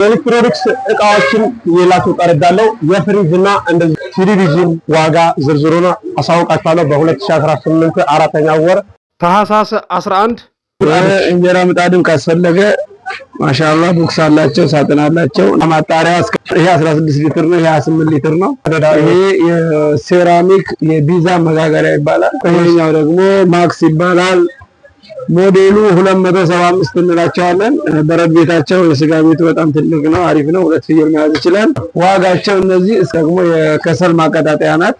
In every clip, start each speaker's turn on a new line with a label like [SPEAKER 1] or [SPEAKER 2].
[SPEAKER 1] ኤሌክትሮኒክስ እቃዎችን ይላችሁ ቀርዳለው የፍሪጅና እንደዚህ ቴሌቪዥን ዋጋ ዝርዝሩን አሳውቃችኋለሁ። በ2018 አራተኛው ወር ታህሳስ 11
[SPEAKER 2] እንጀራ ምጣድም ካስፈለገ ማሻአላህ ቦክስ አላቸው፣ ሳጥን አላቸው። ማጣሪያ ይሄ 16 ሊትር ነው፣ ይሄ 28 ሊትር ነው። ይሄ የሴራሚክ የቢዛ መጋገሪያ ይባላል። ይሄኛው ደግሞ ማክስ ይባላል። ሞዴሉ 275 እንላቸዋለን። በረድ ቤታቸው የስጋ ቤቱ በጣም ትልቅ ነው፣ አሪፍ ነው። ሁለት ፍየል መያዝ ይችላል። ዋጋቸው እነዚህ ደግሞ የከሰል ማቀጣጠያ ናት።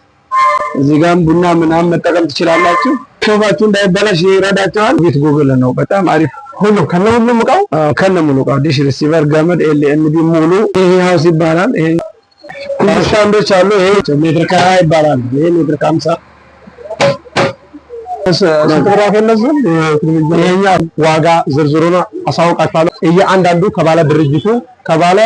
[SPEAKER 2] እዚህ ጋርም ቡና ምናምን መጠቀም ትችላላችሁ። ሾፋችሁ እንዳይበላሽ ይረዳቸዋል። ቤት ጉግል ነው፣ በጣም አሪፍ ሁሉ ከነሙሉ ዕቃው ከነሙሉ ዕቃው ዲሽ ሪሲቨር ገመድ ኤልኤንቢ ሙሉ። ይሄ ሃውስ ይባላል። ይሄ ስታንዶች አሉ። ይሄ ሜትር ከ20 ይባላል። ይሄ ሜትር ከ50
[SPEAKER 1] ይሄኛ ዋጋ ዝርዝሩን አሳውቃችኋለሁ። እያንዳንዱ ከባለ ድርጅቱ ከባለ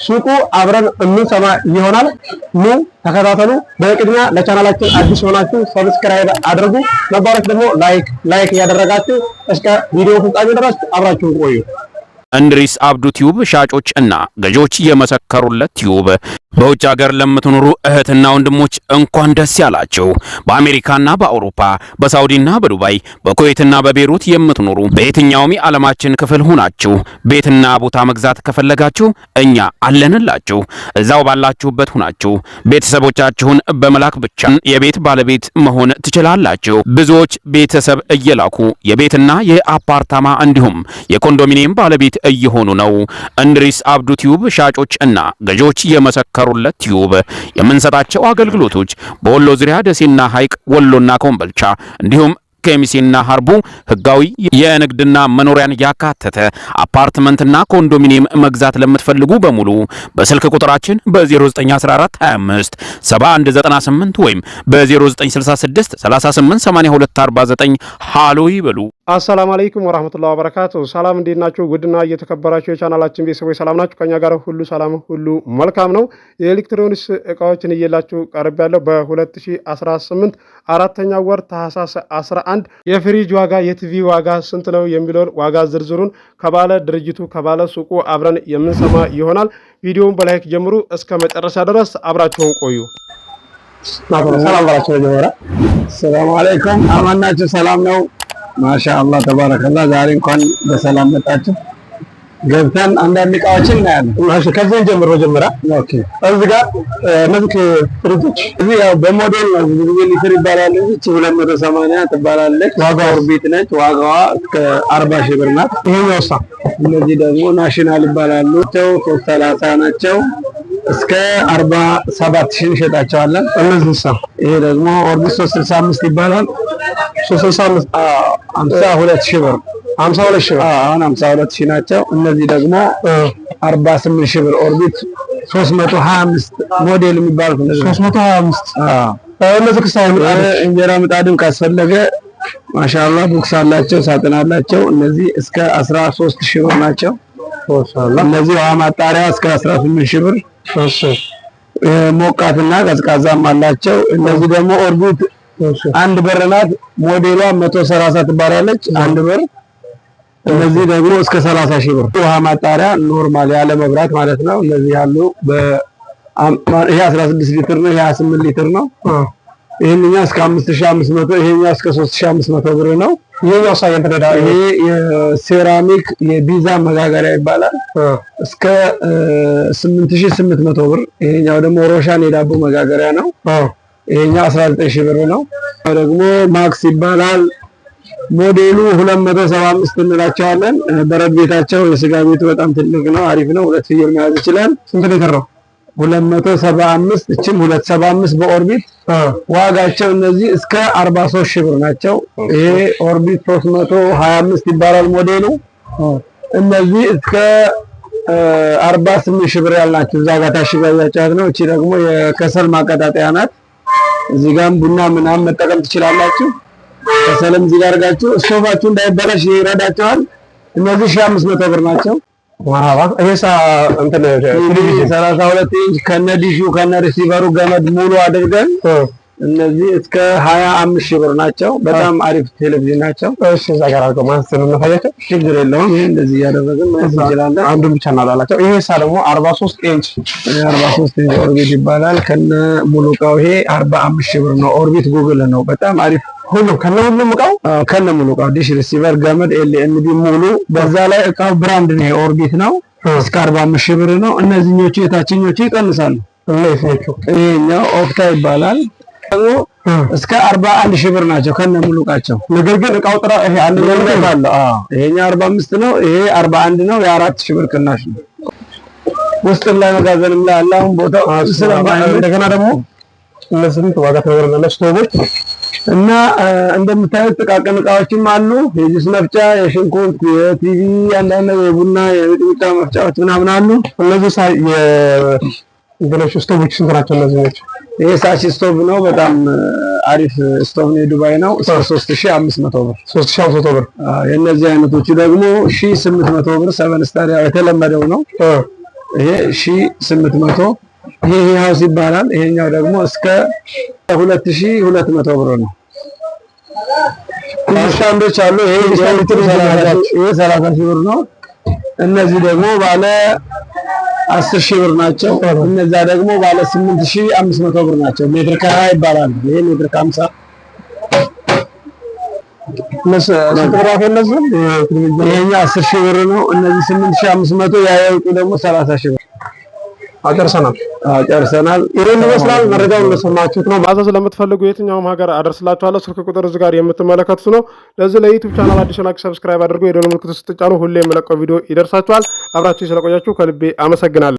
[SPEAKER 1] ሱቁ አብረን እንሰማ ይሆናል። ኑ ተከታተሉ። በቅድሚያ ለቻናላችን አዲስ ሆናችሁ ሰብስክራይብ አድርጉ። ነባሮች ደግሞ ላይክ ያደረጋችሁ እስከ ቪዲዮ ፍጻሜ ድረስ አብራችሁን ቆዩ።
[SPEAKER 3] እንድሪስ አብዱ ቲዩብ ሻጮች እና ገዢዎች የመሰከሩለት ቲዩብ በውጭ ሀገር ለምትኖሩ እህትና ወንድሞች እንኳን ደስ ያላችሁ። በአሜሪካና በአውሮፓ በሳውዲና በዱባይ በኩዌትና በቤሩት የምትኖሩ በየትኛውም የዓለማችን ክፍል ሆናችሁ ቤትና ቦታ መግዛት ከፈለጋችሁ እኛ አለንላችሁ። እዛው ባላችሁበት ሆናችሁ ቤተሰቦቻችሁን በመላክ ብቻ የቤት ባለቤት መሆን ትችላላችሁ። ብዙዎች ቤተሰብ እየላኩ የቤትና የአፓርታማ እንዲሁም የኮንዶሚኒየም ባለቤት እየሆኑ ነው። እንድሪስ አብዱ ቲዩብ ሻጮች እና ገዢዎች የመሰከሩለት ቲዩብ የምንሰጣቸው አገልግሎቶች በወሎ ዙሪያ ደሴና ሐይቅ፣ ወሎና ኮምቦልቻ እንዲሁም ከሚሴና ሀርቡ ህጋዊ የንግድና መኖሪያን ያካተተ አፓርትመንትና ኮንዶሚኒየም መግዛት ለምትፈልጉ በሙሉ በስልክ ቁጥራችን በ0914 25 7198 ወይም በ0966 38 82 49 ሃሎ ይበሉ።
[SPEAKER 1] አሰላሙ አለይኩም ወራህመቱላሂ ወበረካቱ። ሰላም እንዴት ናችሁ? ውድና እየተከበራችሁ የቻናላችን ቤተሰቦች ሰላም ናችሁ? ከኛ ጋር ሁሉ ሰላም ሁሉ መልካም ነው። የኤሌክትሮኒክስ እቃዎችን እየላችሁ ቀርብ ያለው በ2018 አራተኛው ወር ታህሳስ 11 የፍሪጅ ዋጋ የቲቪ ዋጋ ስንት ነው የሚለውን ዋጋ ዝርዝሩን ከባለ ድርጅቱ ከባለ ሱቁ አብረን የምንሰማ ይሆናል። ቪዲዮውን በላይክ ጀምሩ እስከ መጨረሻ ድረስ አብራችሁን ቆዩ።
[SPEAKER 2] ሰላም ባላችሁ ጀመራ። ሰላም አለይኩም አማናችሁ ሰላም ነው። ማሻአላህ ተባረከላህ። ዛሬ እንኳን በሰላም መጣችሁ። ገብተን አንዳንድ እቃዎችን እናያለን።
[SPEAKER 1] ማሽ ከዚህ ጀምሮ ጀመራ። ኦኬ እዚህ ጋር እነዚህ ፍሪጆች እዚህ ያው በሞዴል ነው። ብዙ ሊትር ይባላል እንጂ 280 ትባላለች። ዋጋው ኦርቢት ነች። ዋጋዋ እስከ 40 ሺህ ብር ናት። ይሄኛው ሳ
[SPEAKER 2] እነዚህ ደግሞ ናሽናል ይባላሉ። 330 ናቸው። እስከ 47 ሺህ እንሸጣቸዋለን።
[SPEAKER 1] እነዚህ ሳ
[SPEAKER 2] ይሄ ደግሞ ኦርቢት 365 ይባላል።
[SPEAKER 1] 365
[SPEAKER 2] 52 ሺህ ብር
[SPEAKER 1] 52 ሺህ ብር
[SPEAKER 2] አሁን 52 ሺህ ናቸው። እነዚህ ደግሞ 48 ሺህ ብር ኦርቢት 325 ሞዴል የሚባሉት
[SPEAKER 1] 325 እነዚህ ክሳይ
[SPEAKER 2] እንጀራ ምጣድም ካስፈለገ ማሻአላህ ቦክስ አላቸው፣ ሳጥን አላቸው። እነዚህ እስከ 13 ሺህ ብር ናቸው። እነዚህ ውሃ ማጣሪያ እስከ 18 ሺህ ብር ሞቃትና ቀዝቃዛም አላቸው። እነዚህ ደግሞ ኦርቢት አንድ በር ናት። ሞዴሏ 130 ትባላለች። አንድ በር። እነዚህ ደግሞ እስከ 30 ሺህ ብር ውሃ ማጣሪያ ኖርማል ያለ መብራት ማለት ነው። እነዚህ ያሉ ይሄ 16 ሊትር ነው። ይሄ 28 ሊትር ነው። ይሄንኛው እስከ 5500፣ ይሄኛው እስከ 3500 ብር ነው።
[SPEAKER 1] ይሄኛው ሳይንት ተደዳ
[SPEAKER 2] ይሄ የሴራሚክ የቢዛ መጋገሪያ ይባላል። እስከ 8800 ብር። ይሄኛው ደግሞ ሮሻን የዳቦ መጋገሪያ ነው። ይሄኛው 19 ሺህ ብር ነው። ደግሞ ማክስ ይባላል። ሞዴሉ 275 እንላቸዋለን። በረድ ቤታቸው የስጋ ቤቱ በጣም ትልቅ ነው፣ አሪፍ ነው። ሁለት ፍየል መያዝ ይችላል።
[SPEAKER 1] ስንት ሊትር ነው?
[SPEAKER 2] 275 እቺም 275 በኦርቢት ዋጋቸው እነዚህ እስከ 43 ሺህ ብር ናቸው። ይሄ ኦርቢት 325 ይባላል ሞዴሉ። እነዚህ እስከ 48 ሺህ ብር ያልናቸው እዛ ጋር ታሽጋያቻት ነው። እቺ ደግሞ የከሰል ማቀጣጠያ ናት። እዚህ ጋርም ቡና ምናምን መጠቀም ትችላላችሁ። ከሰልም እዚህ ጋር አድርጋችሁ ስቶቫችሁ እንዳይበላሽ ይረዳቸዋል። እነዚህ 1500 ብር ናቸው።
[SPEAKER 1] ማራባ እሄሳ እንትን ቴሌቪዥን
[SPEAKER 2] 32 ኢንች ከነ ዲሹ ከነ ሪሲቨሩ ገመድ ሙሉ አድርገን እነዚህ እስከ 25 ሺህ ብር ናቸው። በጣም አሪፍ ቴሌቪዥን ናቸው።
[SPEAKER 1] እሺ እዛ ጋር አድርገው ማለት ነው እናሳያቸው።
[SPEAKER 2] ችግር የለውም። ይሄ እንደዚህ እያደረግን ማለት እንችላለን።
[SPEAKER 1] አንዱን ብቻ እናላላቸው። ይሄ ደግሞ 43 ኢንች
[SPEAKER 2] 43 ኢንች ኦርቢት ይባላል። ከነ ሙሉ እቃው ይሄ 45 ሺህ ብር ነው። ኦርቢት ጉግል ነው። በጣም አሪፍ
[SPEAKER 1] ሁሉም ከነ ሁሉም እቃው
[SPEAKER 2] ከነ ሙሉ እቃው ዲሽ ሪሲቨር፣ ገመድ፣ ኤልኤንቢ ሙሉ። በዛ ላይ እቃው ብራንድ ነው። ኦርቢት ነው። እስከ 45 ሺህ ብር ነው። እነዚህኞቹ የታችኞቹ ይቀንሳሉ። ይሄኛው ኦክታ ይባላል። እስከ 41 ሺህ ብር ናቸው ከነ ሙሉ እቃቸው።
[SPEAKER 1] ነገር ግን እቃው ጥራ ይሄ አንድ ነው አለ።
[SPEAKER 2] ይሄኛው 45 ነው። ይሄ 41 ነው። የ4 ሺህ ብር ቅናሽ ነው። ውስጥ ላይ መጋዘንም ላይ አለ። አሁን ቦታው ስለማይመች
[SPEAKER 1] እንደገና ደግሞ እነዚህም ዋጋ ተወረደለ ስቶቦች
[SPEAKER 2] እና እንደምታዩት ጥቃቅን እቃዎችም አሉ። የጁስ መፍጫ፣ የሽንኩርት፣ የቲቪ፣ አንዳንድ የቡና የሚጥሚጣ መፍጫዎች ምናምን አሉ።
[SPEAKER 1] እነዚህ የእንግሊዝ ስቶቦች ስንት ናቸው? እነዚህ
[SPEAKER 2] ይሄ ሳቺ ስቶቭ ነው። በጣም አሪፍ ስቶቭ ነው። የዱባይ ነው። 3500 ብር
[SPEAKER 1] 3500 ብር።
[SPEAKER 2] የእነዚህ አይነቶቹ ደግሞ 1800 ብር። 7 ስታር የተለመደው ነው። ይሄ 1800። ይሄ ሃውስ ይባላል። ይሄኛው ደግሞ እስከ 2200 ብር ነው። ስታንዶች አሉ። ይሄ 30 ሺህ ብር ነው። እነዚህ ደግሞ ባለ 10 ሺህ ብር ናቸው። እነዛ ደግሞ ባለ 8500 ብር ናቸው። ሜትር ከ20 ይባላል። ይሄ ሜትር ከ50 ይሄኛው 10 ሺህ ብር ነው። እነዚህ 8500 ያያውቁ ደግሞ 30 ሺህ ብር። ጨርሰናል።
[SPEAKER 1] ይሄን ይመስላል። መረጃውን እንደሰማችሁት ነው። ማዘዝ ለምትፈልጉ የትኛውም ሀገር አደርስላችኋለሁ። ስልክ ቁጥር እዚህ ጋር የምትመለከቱት ነው። ለዚህ ለዩቲዩብ ቻናል አዲስ ናችሁ፣ ሰብስክራይብ አድርጉ። የደወል ምልክቱን ስትጫኑ ሁሌ የምለቀው ቪዲዮ ይደርሳችኋል። አብራችሁ ስለቆያችሁ ከልቤ አመሰግናለሁ።